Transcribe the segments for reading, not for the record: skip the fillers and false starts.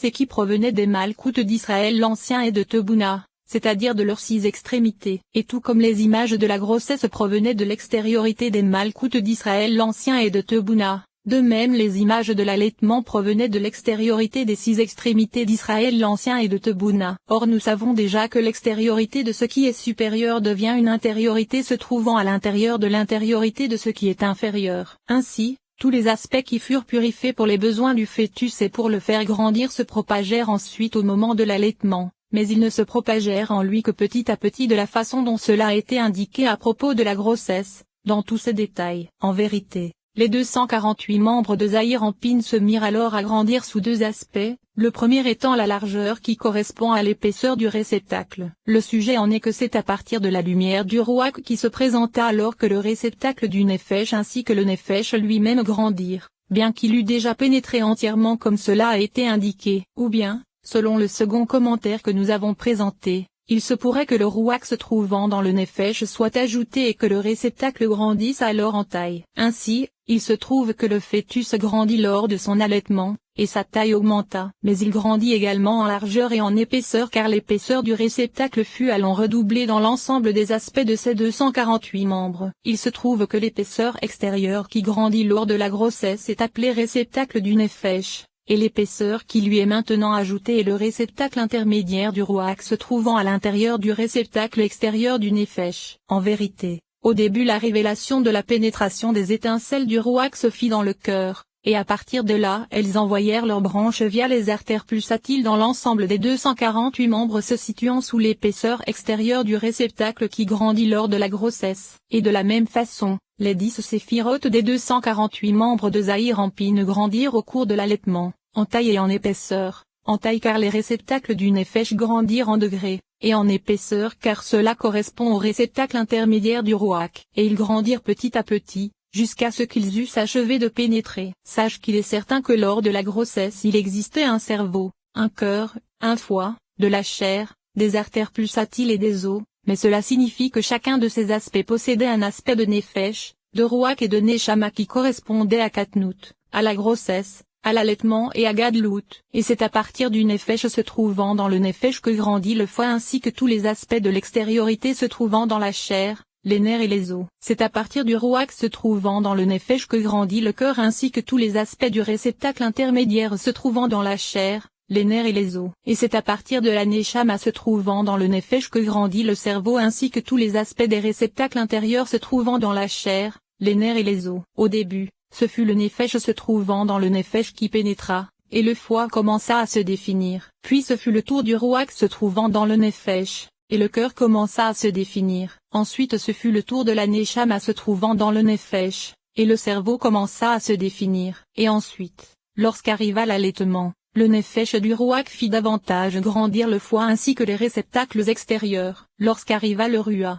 et qui provenaient des Malkoutes d'Israël l'Ancien et de Tebouna, c'est-à-dire de leurs 6 extrémités. Et tout comme les images de la grossesse provenaient de l'extériorité des Malkoutes d'Israël l'Ancien et de Tebouna, de même les images de l'allaitement provenaient de l'extériorité des 6 extrémités d'Israël l'Ancien et de Tebouna. Or nous savons déjà que l'extériorité de ce qui est supérieur devient une intériorité se trouvant à l'intérieur de l'intériorité de ce qui est inférieur. Ainsi, tous les aspects qui furent purifiés pour les besoins du fœtus et pour le faire grandir se propagèrent ensuite au moment de l'allaitement, mais ils ne se propagèrent en lui que petit à petit de la façon dont cela a été indiqué à propos de la grossesse, dans tous ses détails. En vérité, les 248 membres de Zahir Anpin se mirent alors à grandir sous 2 aspects, le premier étant la largeur qui correspond à l'épaisseur du réceptacle. Le sujet en est que c'est à partir de la lumière du Rouach qui se présenta alors que le réceptacle du Nefesh ainsi que le Nefesh lui-même grandirent, bien qu'il eût déjà pénétré entièrement comme cela a été indiqué, ou bien, selon le second commentaire que nous avons présenté, il se pourrait que le Rouach se trouvant dans le Nefesh soit ajouté et que le réceptacle grandisse alors en taille. Ainsi, il se trouve que le fœtus grandit lors de son allaitement, et sa taille augmenta. Mais il grandit également en largeur et en épaisseur car l'épaisseur du réceptacle fut allant redoubler dans l'ensemble des aspects de ces 248 membres. Il se trouve que l'épaisseur extérieure qui grandit lors de la grossesse est appelée réceptacle du Nefesh, et l'épaisseur qui lui est maintenant ajoutée est le réceptacle intermédiaire du Rouach se trouvant à l'intérieur du réceptacle extérieur du Nefesh. En vérité, au début la révélation de la pénétration des étincelles du Rouach se fit dans le cœur, et à partir de là elles envoyèrent leurs branches via les artères pulsatiles dans l'ensemble des 248 membres se situant sous l'épaisseur extérieure du réceptacle qui grandit lors de la grossesse. Et de la même façon, les 10 séphirotes des 248 membres de Zahir Anpin grandirent au cours de l'allaitement, en taille et en épaisseur, en taille car les réceptacles du Nefesh grandirent en degrés, et en épaisseur car cela correspond au réceptacle intermédiaire du Rouach. Et ils grandirent petit à petit, jusqu'à ce qu'ils eussent achevé de pénétrer. Sache qu'il est certain que lors de la grossesse il existait un cerveau, un cœur, un foie, de la chair, des artères pulsatiles et des os, mais cela signifie que chacun de ces aspects possédait un aspect de Nefesh, de Rouach et de Neshama qui correspondait à Katnout, à la grossesse, à l'allaitement et à Gadlout, et c'est à partir du Nefesh se trouvant dans le Nefesh que grandit le foie ainsi que tous les aspects de l'extériorité se trouvant dans la chair, les nerfs et les os. C'est à partir du Rouach se trouvant dans le Nefesh que grandit le cœur ainsi que tous les aspects du réceptacle intermédiaire se trouvant dans la chair, les nerfs et les os. Et c'est à partir de la Neshama se trouvant dans le Nefesh que grandit le cerveau ainsi que tous les aspects des réceptacles intérieurs se trouvant dans la chair, les nerfs et les os. Au début, ce fut le Nefesh se trouvant dans le Nefesh qui pénétra, et le foie commença à se définir. Puis ce fut le tour du Rouach se trouvant dans le Nefesh, et le cœur commença à se définir. Ensuite ce fut le tour de la Neshama se trouvant dans le Nefesh, et le cerveau commença à se définir. Et ensuite, lorsqu'arriva l'allaitement, le Nefesh du Rouach fit davantage grandir le foie ainsi que les réceptacles extérieurs. Lorsqu'arriva le Ruach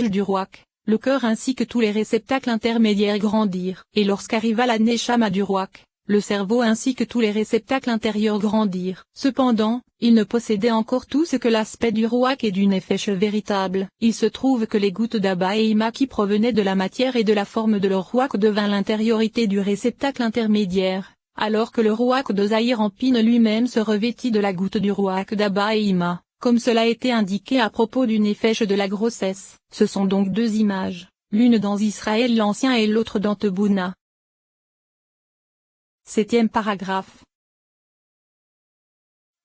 du Rouach, le cœur ainsi que tous les réceptacles intermédiaires grandirent. Et lorsqu'arriva la Neshama du Rouach, le cerveau ainsi que tous les réceptacles intérieurs grandirent. Cependant, il ne possédait encore tout ce que l'aspect du Rouach et du Nefesh véritable. Il se trouve que les gouttes d'Abba et Ima qui provenaient de la matière et de la forme de leur Rouach devint l'intériorité du réceptacle intermédiaire, alors que le Rouach de Zahir Anpin lui-même se revêtit de la goutte du Rouach d'Abba et Ima, comme cela a été indiqué à propos du Nefesh de la grossesse. Ce sont donc 2 images, l'une dans Israël l'Ancien et l'autre dans Tebouna. 7e paragraphe.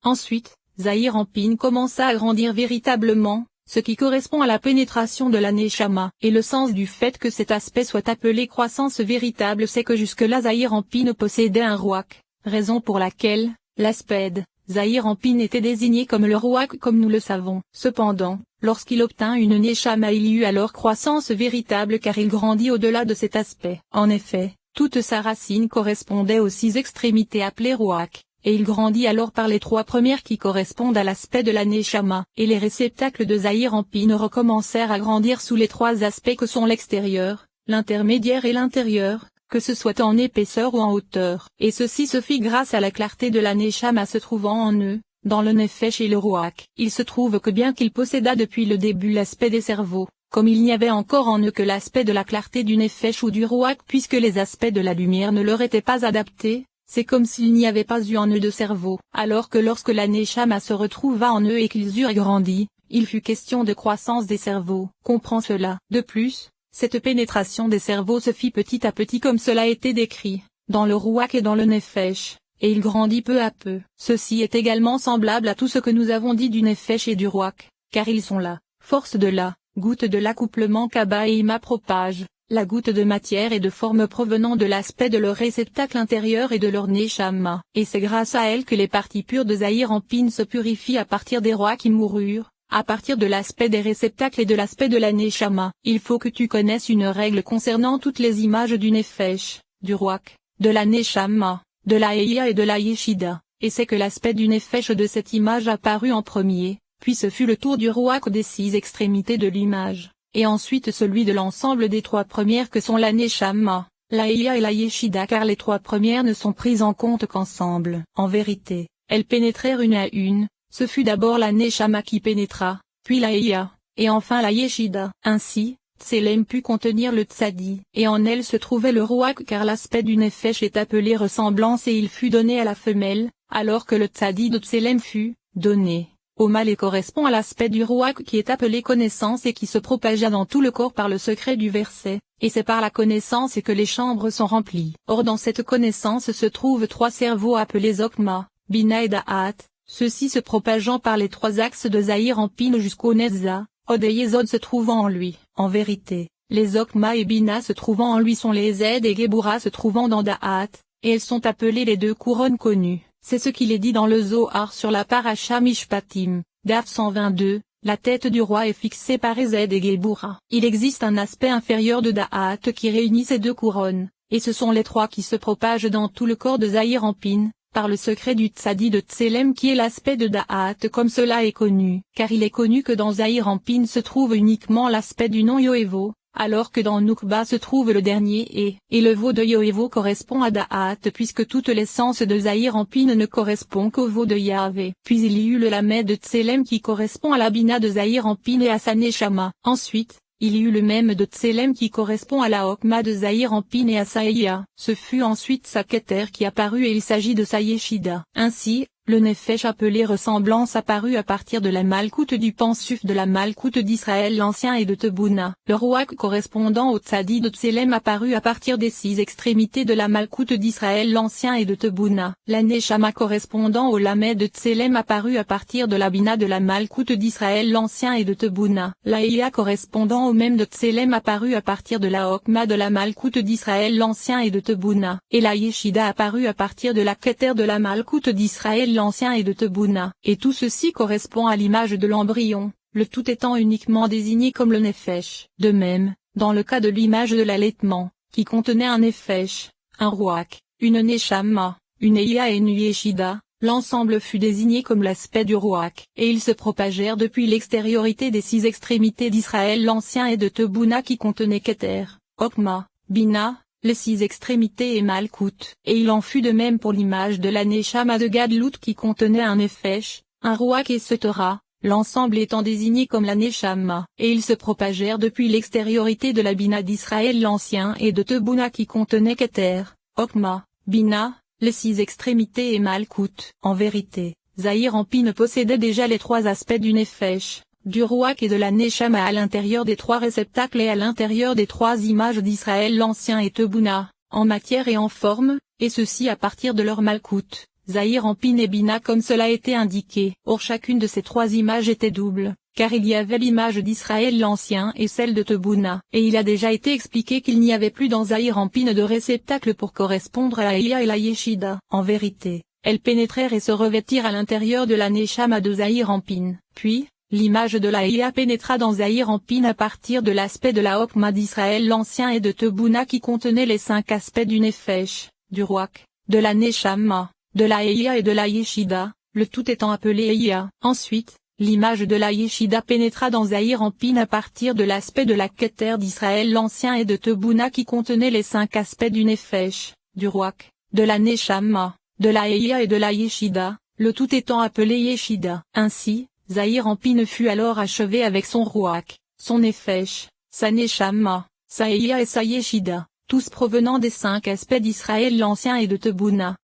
Ensuite, Zahir Anpin commença à grandir véritablement, ce qui correspond à la pénétration de la Neshama. Et le sens du fait que cet aspect soit appelé croissance véritable c'est que jusque-là Zahir Anpin possédait un Rouach, raison pour laquelle, l'aspect de Zahir Anpin était désigné comme le Rouach comme nous le savons. Cependant, lorsqu'il obtint une Neshama il y eut alors croissance véritable car il grandit au-delà de cet aspect. En effet, toute sa racine correspondait aux 6 extrémités appelées Rouach, et il grandit alors par les 3 premières qui correspondent à l'aspect de la Neshama. Et les réceptacles de Zahir Anpin recommencèrent à grandir sous les 3 aspects que sont l'extérieur, l'intermédiaire et l'intérieur, que ce soit en épaisseur ou en hauteur. Et ceci se fit grâce à la clarté de la Neshama se trouvant en eux, dans le Nefesh et le Rouach. Il se trouve que bien qu'il possédât depuis le début l'aspect des cerveaux, comme il n'y avait encore en eux que l'aspect de la clarté du Nefesh ou du Rouach puisque les aspects de la lumière ne leur étaient pas adaptés, c'est comme s'il n'y avait pas eu en eux de cerveau. Alors que lorsque la Neshama se retrouva en eux et qu'ils eurent grandi, il fut question de croissance des cerveaux. Comprends cela. De plus, cette pénétration des cerveaux se fit petit à petit comme cela a été décrit, dans le Rouach et dans le Nefesh, et il grandit peu à peu. Ceci est également semblable à tout ce que nous avons dit du Nefesh et du Rouach, car ils sont là, force de la, goutte de l'accouplement qu'Abba et Ima propagent, la goutte de matière et de forme provenant de l'aspect de leur réceptacle intérieur et de leur Neshama. Et c'est grâce à elle que les parties pures de Zahir Anpin se purifient à partir des rois qui moururent, à partir de l'aspect des réceptacles et de l'aspect de la Neshama. Il faut que tu connaisses une règle concernant toutes les images du Nefesh, du Rouach, de la Neshama, de la Eya et de la Yeshida, et c'est que l'aspect du Nefesh de cette image apparut en premier, puis ce fut le tour du Rouach des 6 extrémités de l'image, et ensuite celui de l'ensemble des 3 premières que sont la Neshama, la Eya et la Yeshida, car les 3 premières ne sont prises en compte qu'ensemble. En vérité, elles pénétrèrent une à une, ce fut d'abord la Neshama qui pénétra, puis la Eya, et enfin la Yeshida. Ainsi, Tselem put contenir le Tzadi, et en elle se trouvait le Rouach, car l'aspect du Nefesh est appelé ressemblance et il fut donné à la femelle, alors que le Tzadi de Tselem fut donné au mâle et correspond à l'aspect du Rouach qui est appelé connaissance et qui se propagea dans tout le corps par le secret du verset, et c'est par la connaissance que les chambres sont remplies. Or dans cette connaissance se trouvent 3 cerveaux appelés Zokma, Bina et Da'at, ceux-ci se propageant par les 3 axes de Zahir Anpin jusqu'au Netza, Od et Yesod se trouvant en lui. En vérité, les Zokma et Bina se trouvant en lui sont les Zed et Gebura se trouvant dans Da'at, et elles sont appelées les 2 couronnes connues. C'est ce qu'il est dit dans le Zohar sur la Parasha Mishpatim, Daf 122, la tête du roi est fixée par Ezed et Gebura. Il existe un aspect inférieur de Da'at qui réunit ces 2 couronnes, et ce sont les 3 qui se propagent dans tout le corps de Zahir Anpin, par le secret du Tzadi de Tselem qui est l'aspect de Da'at comme cela est connu. Car il est connu que dans Zahir Anpin se trouve uniquement l'aspect du nom Yoévo, alors que dans Nukba se trouve le dernier et le veau de Yoévo correspond à Da'at puisque toute l'essence de Zahir Anpin ne correspond qu'au veau de Yahvé. Puis il y eut le Lamed de Tselem qui correspond à la Bina de Zahir Anpin et à sa Neshama. Ensuite, il y eut le même de Tselem qui correspond à la Hokma de Zahir Anpin et à sa Eya. Ce fut ensuite sa Keter qui apparut et il s'agit de sa Yeshida. Ainsi, le Nefesh appelé ressemblance apparut à partir de la Malkout du Pensuf de la Malkout d'Israël l'Ancien et de Tebouna. Le Rouach correspondant au Tzadi de Tselem apparut à partir des 6 extrémités de la Malkout d'Israël l'Ancien et de Tebouna. La Neshama correspondant au Lamed de Tselem apparut à partir de la Bina de la Malkout d'Israël l'Ancien et de Tebouna. La Eya correspondant au même de Tselem apparut à partir de la Hokma de la Malkout d'Israël l'Ancien et de Tebouna. Et la Yeshida apparut à partir de la Keter de la Malkout d'Israël l'Ancien et de Tebouna. Et tout ceci correspond à l'image de l'embryon, le tout étant uniquement désigné comme le Nefesh. De même, dans le cas de l'image de l'allaitement, qui contenait un Nefesh, un Rouach, une Neshama, une Eya et une Yeshida, l'ensemble fut désigné comme l'aspect du Rouach. Et ils se propagèrent depuis l'extériorité des 6 extrémités d'Israël l'Ancien et de Tebouna qui contenaient Keter, Hokma, Bina, les 6 extrémités et Malkout. Et il en fut de même pour l'image de la Neshama de Gadlout qui contenait un Nefesh, un Rouach et Setera, l'ensemble étant désigné comme la Neshama. Et ils se propagèrent depuis l'extériorité de la Bina d'Israël l'Ancien et de Tebouna qui contenait Keter, Hokma, Bina, les 6 extrémités et Malkout. En vérité, Zahir Anpin possédait déjà les 3 aspects du Nefesh, du Rouach et de la Neshama à l'intérieur des 3 réceptacles et à l'intérieur des 3 images d'Israël l'Ancien et Tebouna, en matière et en forme, et ceci à partir de leur Malkout, Zahir Anpin et Bina comme cela a été indiqué. Or chacune de ces 3 images était double, car il y avait l'image d'Israël l'Ancien et celle de Tebouna. Et il a déjà été expliqué qu'il n'y avait plus dans Zahir Anpin de réceptacle pour correspondre à la Eya et la Yeshida. En vérité, elles pénétrèrent et se revêtirent à l'intérieur de la Neshama de Zahir Anpin. Puis, l'image de la Eya pénétra dans Zahir Anpin à partir de l'aspect de la Hokma d'Israël l'Ancien et de Tebouna qui contenait les 5 aspects du Nefesh, du Rouach, de la Neshama, de la Eya et de la Yeshida, le tout étant appelé Eya. Ensuite, l'image de la Yeshida pénétra dans Zahir Anpin à partir de l'aspect de la Keter d'Israël l'Ancien et de Tebouna qui contenait les 5 aspects du Nefesh, du Rouach, de la Neshama, de la Eya et de la Yeshida, le tout étant appelé Yeshida. Ainsi, Zahir Anpin fut alors achevé avec son Rouach, son Nefesh, sa Neshama, sa Eya et sa Yeshida, tous provenant des 5 aspects d'Israël l'Ancien et de Tebouna.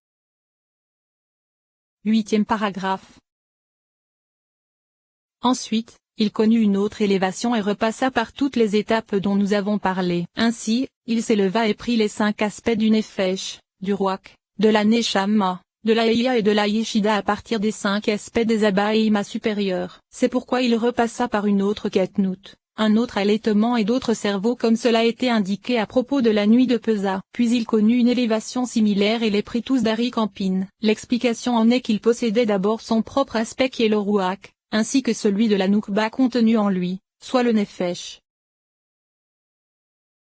8e paragraphe. Ensuite, il connut une autre élévation et repassa par toutes les étapes dont nous avons parlé. Ainsi, il s'éleva et prit les 5 aspects du Nefesh, du Ruach, de la Neshama, de la Eya et de la Yeshida à partir des 5 aspects des Abba et Ima supérieurs. C'est pourquoi il repassa par une autre Ketnout, un autre allaitement et d'autres cerveaux comme cela a été indiqué à propos de la nuit de Pesa. Puis il connut une élévation similaire et les prit tous d'Ari-Campine. L'explication en est qu'il possédait d'abord son propre aspect qui est le Ruach, ainsi que celui de la Noukba contenu en lui, soit le Nefesh.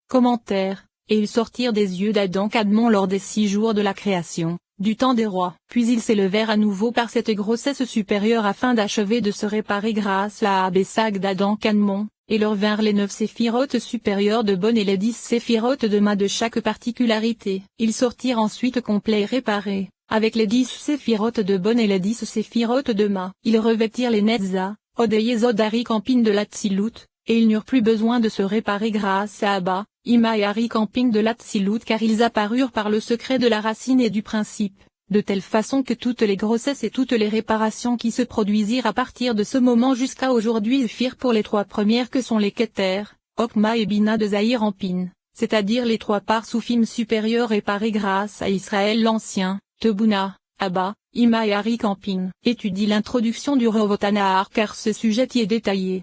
Commentaire. Et ils sortirent des yeux d'Adam Kadmon lors des 6 jours de la création, du temps des rois. Puis ils s'élevèrent à nouveau par cette grossesse supérieure afin d'achever de se réparer grâce à Abessag d'Adam Kadmon, et leur vinrent les 9 séphirotes supérieures de Bon et les 10 séphirotes de Ma de chaque particularité. Ils sortirent ensuite complets et réparés, avec les 10 séphirotes de Bon et les 10 séphirotes de Ma. Ils revêtirent les Netza, Od et Yesod Ari-Campine de l'Atsilut, et ils n'eurent plus besoin de se réparer grâce à Abba, Ima et Ari-Campine de l'Atsilut car ils apparurent par le secret de la racine et du principe, de telle façon que toutes les grossesses et toutes les réparations qui se produisirent à partir de ce moment jusqu'à aujourd'hui firent pour les 3 premières que sont les Keter, Okma et Bina de Zahir-Ampine, c'est-à-dire les 3 parts soufim supérieures réparées grâce à Israël l'Ancien, Tebuna, Abba, Ima et Ari-Campine. Étudie l'introduction du Revotanahar car ce sujet y est détaillé.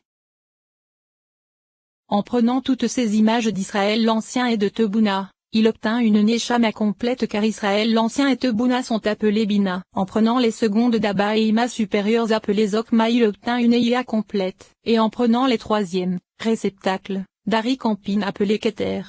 En prenant toutes ces images d'Israël l'Ancien et de Tebuna, il obtint une Neshama complète car Israël l'Ancien et Tebuna sont appelés Bina. En prenant les secondes d'Abba et Ima supérieures appelées Okma il obtint une Eya complète, et en prenant les 3e, réceptacles, d'Ari-Campine appelés Keter.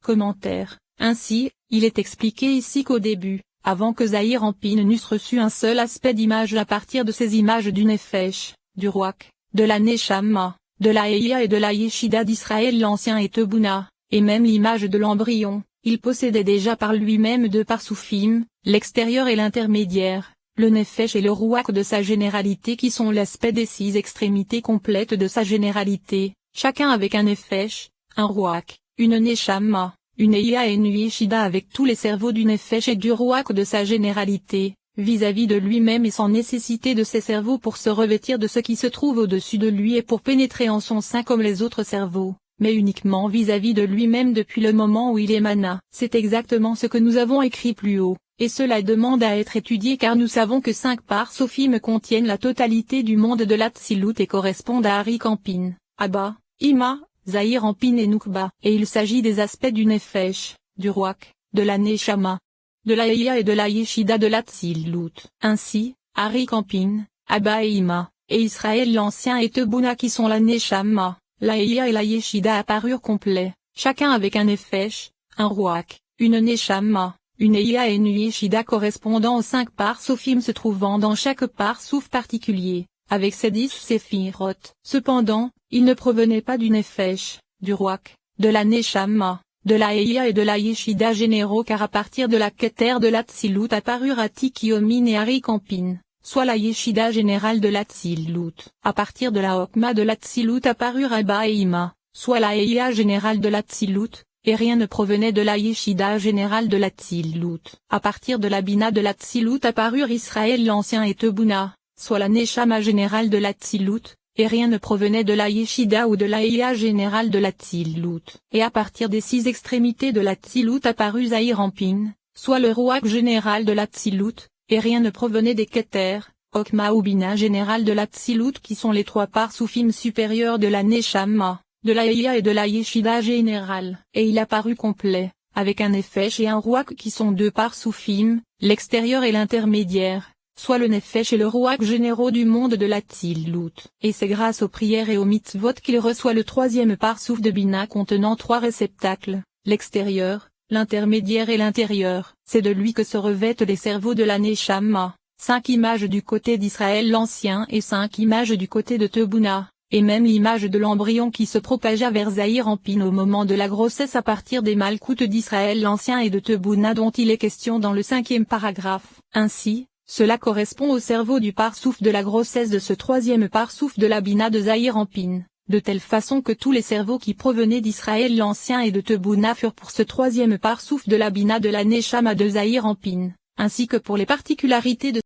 Commentaire. Ainsi, il est expliqué ici qu'au début, avant que Zahir-Ampine n'eusse reçu un seul aspect d'image à partir de ces images du Nefesh, du Ruach, de la Neshama, de la Eya et de la Yeshida d'Israël l'Ancien et Tebuna, et même l'image de l'embryon, il possédait déjà par lui-même 2 parts soufim, l'extérieur et l'intermédiaire, le Nefesh et le Ruach de sa généralité qui sont l'aspect des 6 extrémités complètes de sa généralité, chacun avec un Nefesh, un Ruach, une Neshama, une Eya et une Yeshida avec tous les cerveaux du Nefesh et du Ruach de sa généralité, vis-à-vis de lui-même et sans nécessité de ses cerveaux pour se revêtir de ce qui se trouve au-dessus de lui et pour pénétrer en son sein comme les autres cerveaux, mais uniquement vis-à-vis de lui-même depuis le moment où il émana. C'est exactement ce que nous avons écrit plus haut, et cela demande à être étudié car nous savons que 5 parts sophim contiennent la totalité du monde de l'Atsilut et correspondent à Ari-Campine, Abba, Ima, Zahir-Ampine et Noukba. Et il s'agit des aspects du Nefesh, du Ruach, de la Neshama, de la Eya et de la Yeshida de l'Atsilut. Ainsi, Ari-Campine, Abba et Ima, et Israël l'Ancien et Tebuna qui sont la Neshama, la Eya et la Yeshida apparurent complets, chacun avec un Nefesh, un Ruach, une Neshama, une Eya et une Yeshida correspondant aux 5 parts sophim se trouvant dans chaque part souf particulier, avec ses 10 séphirotes. Cependant, ils ne provenaient pas du Nefesh, du Ruach, de la Neshama, de la Eya et de la Yeshida généraux car à partir de la Keter de l'Atsilut apparurent Ati-Kiyomin et Ari-Campine, soit la Yeshida générale de l'Atsilut. À partir de la Okma de l'Atsilut apparurent Abba et Ima, soit la Eya générale de l'Atsilut, et rien ne provenait de la Yeshida générale de l'Atsilut. À partir de la Bina de l'Atsilut apparurent Israël l'Ancien et Tebuna, soit la Neshama générale de l'Atsilut, et rien ne provenait de la Yeshida ou de la Eya générale de l'Atsilut. Et à partir des 6 extrémités de l'Atsilut apparut Zahir-Ampine, soit le Ruach général de l'Atsilut, et rien ne provenait des Keter, Okma ou Bina général de l'Atsilut qui sont les 3 parts soufim supérieures de la Neshama, de la Eya et de la Yeshida générale. Et il apparut complet, avec un Nefesh et un Ruach qui sont 2 parts soufim, l'extérieur et l'intermédiaire, soit le Nefesh et le Ruach généraux du monde de l'Atsilut. Et c'est grâce aux prières et aux mitzvot qu'il reçoit le 3e parsouf de Bina contenant 3 réceptacles, l'extérieur, l'intermédiaire et l'intérieur. C'est de lui que se revêtent les cerveaux de la Neshama, 5 images du côté d'Israël l'Ancien et 5 images du côté de Tebuna, et même l'image de l'embryon qui se propagea vers Zahir-Ampine au moment de la grossesse à partir des malkoutes d'Israël l'Ancien et de Tebuna dont il est question dans le 5e paragraphe. Ainsi, cela correspond au cerveau du parsouf de la grossesse de ce 3e parsouf de la Bina de Zahir-Ampine, de telle façon que tous les cerveaux qui provenaient d'Israël l'Ancien et de Tebuna furent pour ce 3e parsouf de la Bina de la Neshama de Zahir-Ampine, ainsi que pour les particularités de